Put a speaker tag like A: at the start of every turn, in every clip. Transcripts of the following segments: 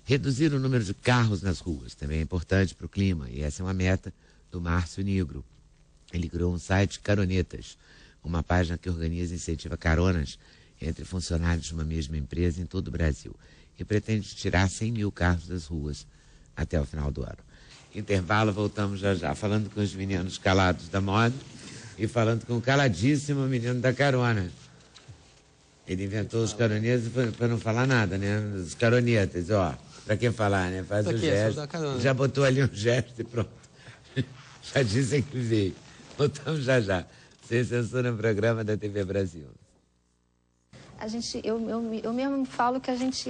A: Reduzir o número de carros nas ruas também é importante para o clima, e essa é uma meta do Márcio Nigro. Ele criou um site Caronetas, uma página que organiza e incentiva caronas entre funcionários de uma mesma empresa em todo o Brasil, e pretende tirar 100 mil carros das ruas até o final do ano. Intervalo, voltamos já já, falando com os meninos calados da moda e falando com o caladíssimo menino da carona. Ele inventou os caronetas para não falar nada, né? Os caronetas, ó. Pra que falar, né? Faz o gesto. Já botou ali um gesto e pronto. Já dizem que veio. Voltamos já já. Sem censura no programa da TV Brasil.
B: Eu mesmo falo que a gente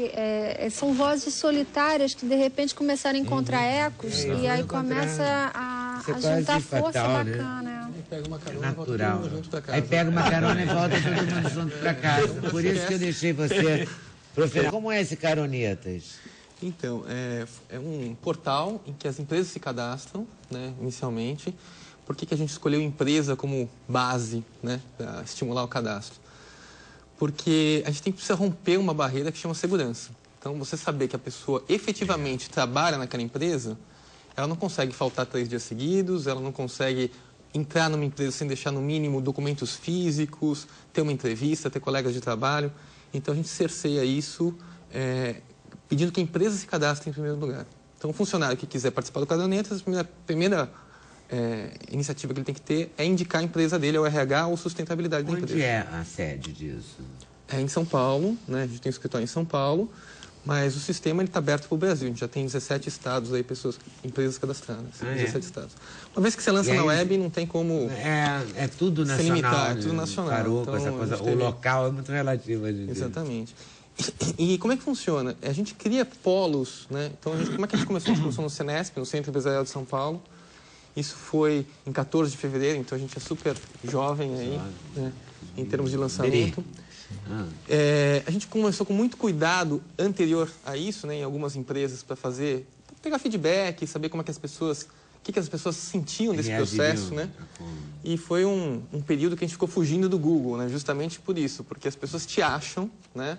B: são vozes solitárias que de repente começaram a encontrar ecos e aí começa a juntar força bacana. Né?
A: Pega uma carona, natural. Aí pega uma carona e volta todo mundo junto para casa. Por isso que eu deixei você professor. Como é esse Caronetas?
C: Então, é um portal em que as empresas se cadastram, né, inicialmente. Por que a gente escolheu empresa como base, né, para estimular o cadastro? Porque a gente precisa romper uma barreira que chama segurança. Então, você saber que a pessoa efetivamente trabalha naquela empresa, ela não consegue faltar 3 dias seguidos, ela não consegue entrar numa empresa sem deixar no mínimo documentos físicos, ter uma entrevista, ter colegas de trabalho. Então, a gente cerceia isso pedindo que a empresa se cadastre em primeiro lugar. Então, o funcionário que quiser participar do Caronetas, a primeira iniciativa que ele tem que ter é indicar a empresa dele, o RH ou sustentabilidade da empresa.
A: Onde é a sede disso?
C: É em São Paulo, né? A gente tem um escritório em São Paulo, mas o sistema está aberto para o Brasil. A gente já tem 17 estados aí, empresas cadastradas. 17 estados. Uma vez que você lança na web, não tem como
A: tudo nacional,
C: se limitar,
A: né?
C: tudo nacional.
A: Parou
C: então,
A: com essa coisa. O local é muito relativo.
C: Exatamente. E como é que funciona? A gente cria polos, né? Então, como é que a gente começou? A gente começou no Senesp, no Centro Empresarial de São Paulo. Isso foi em 14 de fevereiro, então a gente é super jovem aí, né, em termos de lançamento. A gente começou com muito cuidado anterior a isso, né, em algumas empresas, para pegar feedback, saber como é que as pessoas, o que as pessoas sentiam desse processo, né? E foi um período que a gente ficou fugindo do Google, né, justamente por isso, porque as pessoas te acham, né,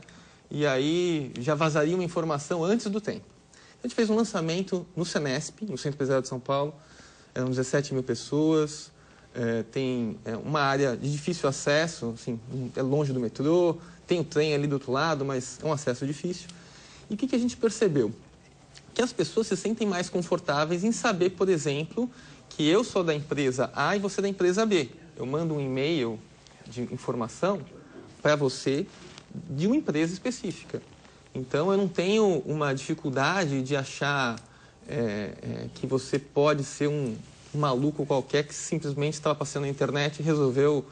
C: e aí já vazaria uma informação antes do tempo. A gente fez um lançamento no Senesp, no Centro Empresarial de São Paulo. Eram 17 mil pessoas, tem uma área de difícil acesso, assim, é longe do metrô, tem o trem ali do outro lado, mas é um acesso difícil. E o que a gente percebeu? Que as pessoas se sentem mais confortáveis em saber, por exemplo, que eu sou da empresa A e você da empresa B. Eu mando um e-mail de informação para você de uma empresa específica. Então, eu não tenho uma dificuldade de achar que você pode ser um maluco qualquer que simplesmente estava passando na internet e resolveu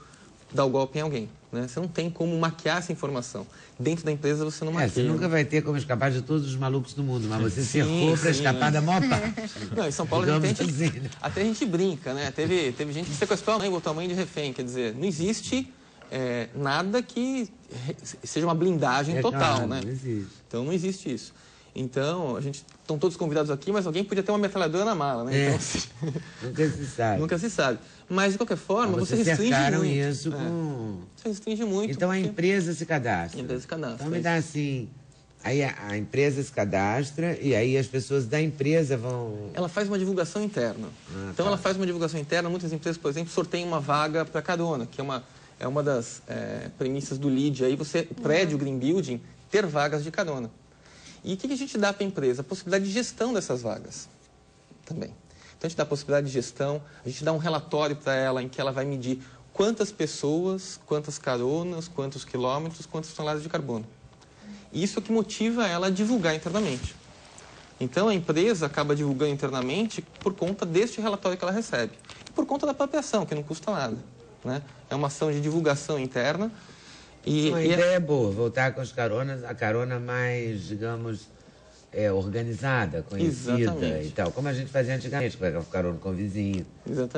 C: dar o golpe em alguém, né? Você não tem como maquiar essa informação. Dentro da empresa você não maquia.
A: Você nunca vai ter como escapar de todos os malucos do mundo, mas você cercou para escapar da maior parte.
C: Não, em São Paulo até a gente brinca, né? Teve gente que sequestrou a mãe, botou a mãe de refém. Quer dizer, não existe nada que seja uma blindagem total, né?
A: Não existe.
C: Então não existe isso. Então, estão todos convidados aqui, mas alguém podia ter uma metralhadora na mala, né? Então, assim,
A: nunca se sabe.
C: Nunca se sabe. Mas, de qualquer forma, você restringe muito.
A: Isso com...
C: Você restringe muito.
A: Então, a empresa se cadastra.
C: A empresa se cadastra.
A: Então, me dá assim... Aí a empresa se cadastra e aí as pessoas da empresa vão...
C: Ela faz uma divulgação interna. Então, ela faz uma divulgação interna. Muitas empresas, por exemplo, sorteiam uma vaga para carona, que é uma das premissas do LEED. Aí, o prédio Green Building, ter vagas de carona. E o que a gente dá para a empresa? A possibilidade de gestão dessas vagas também. Então, a gente dá a possibilidade de gestão, a gente dá um relatório para ela em que ela vai medir quantas pessoas, quantas caronas, quantos quilômetros, quantas toneladas de carbono. Isso é o que motiva ela a divulgar internamente. Então, a empresa acaba divulgando internamente por conta deste relatório que ela recebe. E por conta da própria ação, que não custa nada, né? É uma ação de divulgação interna.
A: Uma ideia é boa, voltar com as caronas, a carona mais, digamos, organizada, conhecida. Exatamente. E tal. Como a gente fazia antigamente, com a carona com o vizinho,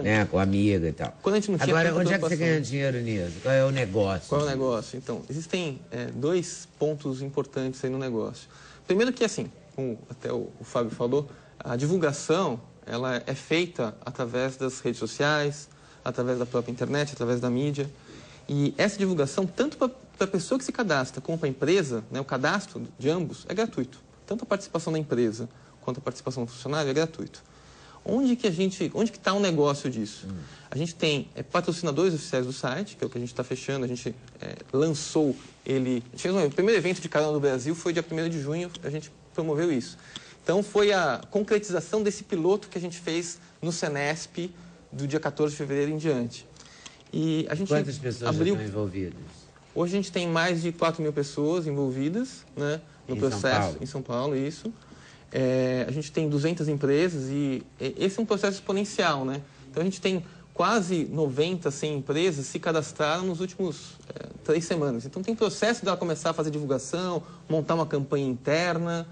A: né, com a amiga e tal.
C: Quando a gente não tinha
A: Agora, onde é que você ganha dinheiro nisso? Qual é o negócio?
C: Qual é o negócio? Então, existem 2 pontos importantes aí no negócio. Primeiro que, assim, como até o Fábio falou, a divulgação ela é feita através das redes sociais, através da própria internet, através da mídia. E essa divulgação, tanto para a pessoa que se cadastra como para a empresa, né, o cadastro de ambos é gratuito. tanto a participação da empresa quanto a participação do funcionário é gratuito. Onde que está o negócio disso? A gente tem patrocinadores oficiais do site, que é o que a gente está fechando. A gente lançou ele... O primeiro evento de carona do Brasil foi dia 1º de junho, a gente promoveu isso. Então, foi a concretização desse piloto que a gente fez no Senesp do dia 14 de fevereiro em diante. E a gente
A: Quantas pessoas já estão envolvidas?
C: Hoje a gente tem mais de 4.000 pessoas envolvidas, né, no processo, em São Paulo, isso. A gente tem 200 empresas e esse é um processo exponencial, né? Então, a gente tem quase 90, 100 empresas se cadastraram nos últimos 3 semanas. Então, tem processo dela começar a fazer divulgação, montar uma campanha interna,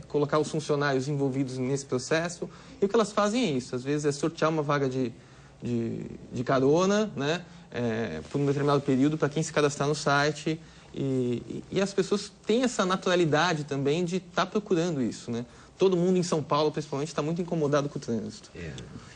C: colocar os funcionários envolvidos nesse processo. E o que elas fazem é isso. Às vezes é sortear uma vaga de carona, né, por um determinado período para quem se cadastrar no site. E as pessoas têm essa naturalidade também de estar procurando isso, né? Todo mundo em São Paulo, principalmente, está muito incomodado com o trânsito.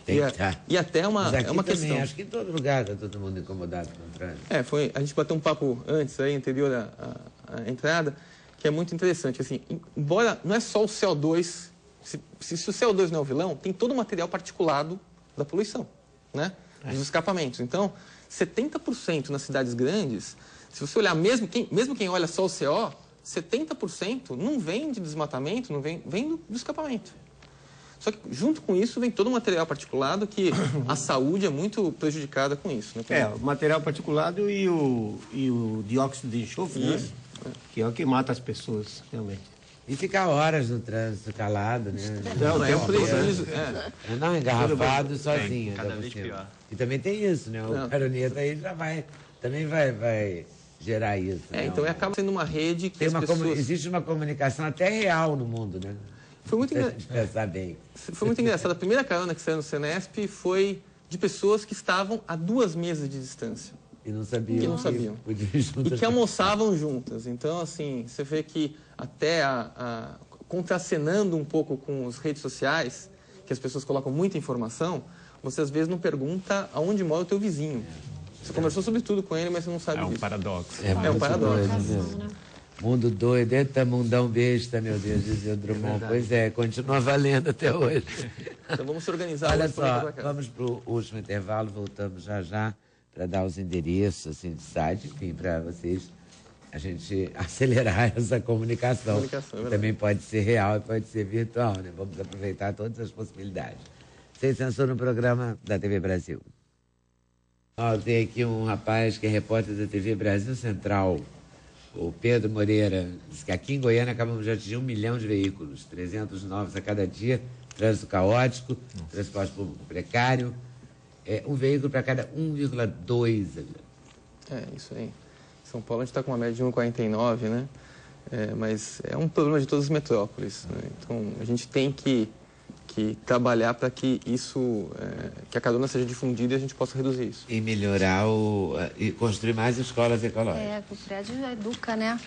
C: E até é uma questão.
A: Também, acho que em todo lugar está todo mundo incomodado com o trânsito.
C: A gente bateu um papo antes, aí, anterior à entrada, que é muito interessante. Assim, embora não é só o CO2, se o CO2 não é o vilão, tem todo o material particulado da poluição, né? Dos escapamentos. Então, 70% nas cidades grandes, se você olhar, mesmo quem olha só o CO, 70% não vem de desmatamento, não vem do escapamento. Só que, junto com isso, vem todo o material particulado que a saúde é muito prejudicada com isso. Né?
D: O material particulado e o dióxido de enxofre, né? Que é o que mata as pessoas, realmente.
A: E ficar horas no trânsito calado, né?
C: Não, é um prejuízo.
A: Não, engarrafado sozinho.
E: Cada vez pior.
A: E também tem isso, né? O caroneta aí já também vai gerar isso. Né?
C: Então acaba sendo uma rede que
A: existe uma comunicação até real no mundo, né?
C: Foi muito
A: pensar bem.
C: Foi muito engraçado. A primeira carona que saiu no Senesp foi de pessoas que estavam a 2 mesas de distância.
A: E não sabiam.
C: E que almoçavam juntas. Então, assim, você vê que até contracenando um pouco com as redes sociais, que as pessoas colocam muita informação, você às vezes não pergunta aonde mora o teu vizinho. Você conversou sobre tudo com ele, mas você não sabe disso.
E: É um paradoxo.
C: É um paradoxo.
A: Mundo doido, eita mundão besta, meu Deus, dizia o Drummond. Pois é, continua valendo até hoje.
C: Então vamos se organizar.
A: Olha só, vamos para o último intervalo, voltamos já para dar os endereços assim, de site, enfim, para vocês, a gente acelerar essa comunicação. Também pode ser real e pode ser virtual, né? Vamos aproveitar todas as possibilidades. Sem censura no programa da TV Brasil. Tem aqui um rapaz que é repórter da TV Brasil Central, o Pedro Moreira, diz que aqui em Goiânia acabamos de atingir 1 milhão de veículos, 300 novos a cada dia, trânsito caótico, transporte público precário, um veículo para cada 1,2.
C: Isso aí. Em São Paulo a gente está com uma média de 1,49, né? Mas é um problema de todas as metrópoles, né? Então a gente tem que trabalhar para que que a carona seja difundida e a gente possa reduzir isso.
A: E melhorar e construir mais escolas ecológicas.
B: O prédio educa, né?